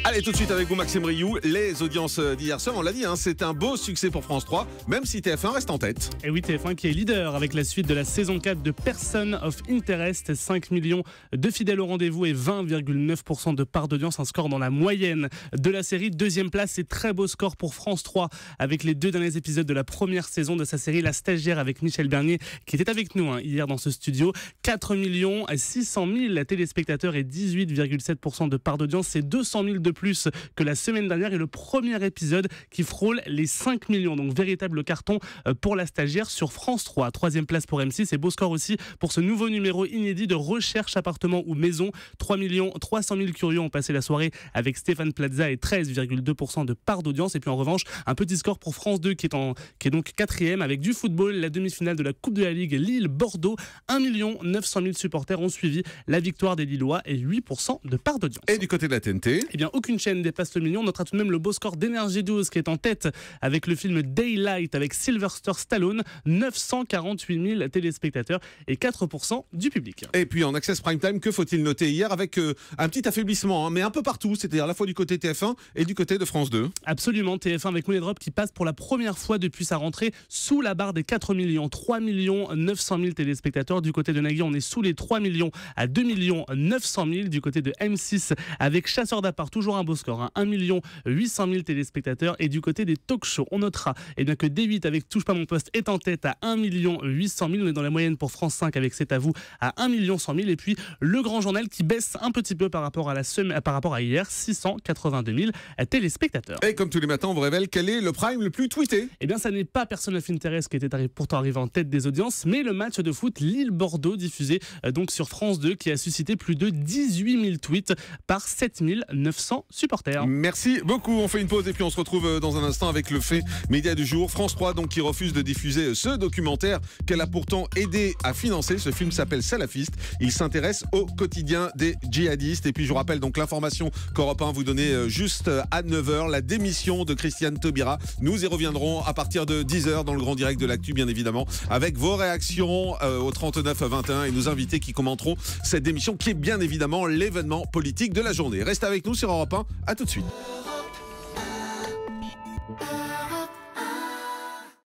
Allez, tout de suite avec vous Maxime Rioux, les audiences d'hier soir, on l'a dit, c'est un beau succès pour France 3, même si TF1 reste en tête. Et oui, TF1 qui est leader avec la suite de la saison 4 de Person of Interest, 5 millions de fidèles au rendez-vous et 20,9% de part d'audience, un score dans la moyenne de la série. Deuxième place et très beau score pour France 3 avec les 2 derniers épisodes de la première saison de sa série La Stagiaire avec Michel Bernier qui était avec nous hier dans ce studio. 4 600 000 téléspectateurs et 18,7% de part d'audience, c'est 200 000 de plus que la semaine dernière et le premier épisode qui frôle les 5 millions. Donc véritable carton pour La Stagiaire sur France 3. Troisième place pour M6 et beau score aussi pour ce nouveau numéro inédit de recherche appartement ou maison. 3 300 000 curieux ont passé la soirée avec Stéphane Plaza et 13,2% de part d'audience. Et puis en revanche, un petit score pour France 2 qui est donc quatrième avec du football, la demi-finale de la Coupe de la Ligue Lille-Bordeaux. 1 900 000 supporters ont suivi la victoire des Lillois et 8% de part d'audience. Et du côté de la TNT, eh bien, aucune chaîne dépasse le million. On notera tout de même le beau score d'Énergie 12 qui est en tête avec le film Daylight avec Sylvester Stallone. 948 000 téléspectateurs et 4% du public. Et puis en Access Prime Time, que faut-il noter hier avec un petit affaiblissement, mais un peu partout, c'est-à-dire à la fois du côté TF1 et du côté de France 2. Absolument, TF1 avec Moulin Drop qui passe pour la première fois depuis sa rentrée sous la barre des 4 millions. 3 900 000 téléspectateurs. Du côté de Nagui, on est sous les 3 millions à 2 900 000. Du côté de M6 avec Chasseur d'appart, toujours un beau score, 1 800 000 téléspectateurs. Et du côté des talk shows, on notera que D8 avec Touche pas mon poste est en tête à 1 800 000. On est dans la moyenne pour France 5 avec C'est à vous à 1 100 000. Et puis le Grand Journal qui baisse un petit peu par rapport à hier, 682 000 téléspectateurs. Et comme tous les matins, on vous révèle quel est le prime le plus tweeté. Eh bien, ça n'est pas Person of Interest qui était pourtant arrivé en tête des audiences, mais le match de foot Lille-Bordeaux diffusé donc sur France 2 qui a suscité plus de 18 000 tweets par 7 900 supporters. Merci beaucoup. On fait une pause et puis on se retrouve dans un instant avec le fait média du jour. France 3 donc qui refuse de diffuser ce documentaire qu'elle a pourtant aidé à financer. Ce film s'appelle Salafiste. Il s'intéresse au quotidien des djihadistes. Et puis je vous rappelle donc l'information qu'Europe 1 vous donnait juste à 9h, la démission de Christiane Taubira. Nous y reviendrons à partir de 10h dans le grand direct de l'actu bien évidemment avec vos réactions au 39 21 et nos invités qui commenteront cette démission qui est bien évidemment l'événement politique de la journée. Restez avec nous sur Europe 1. À tout de suite.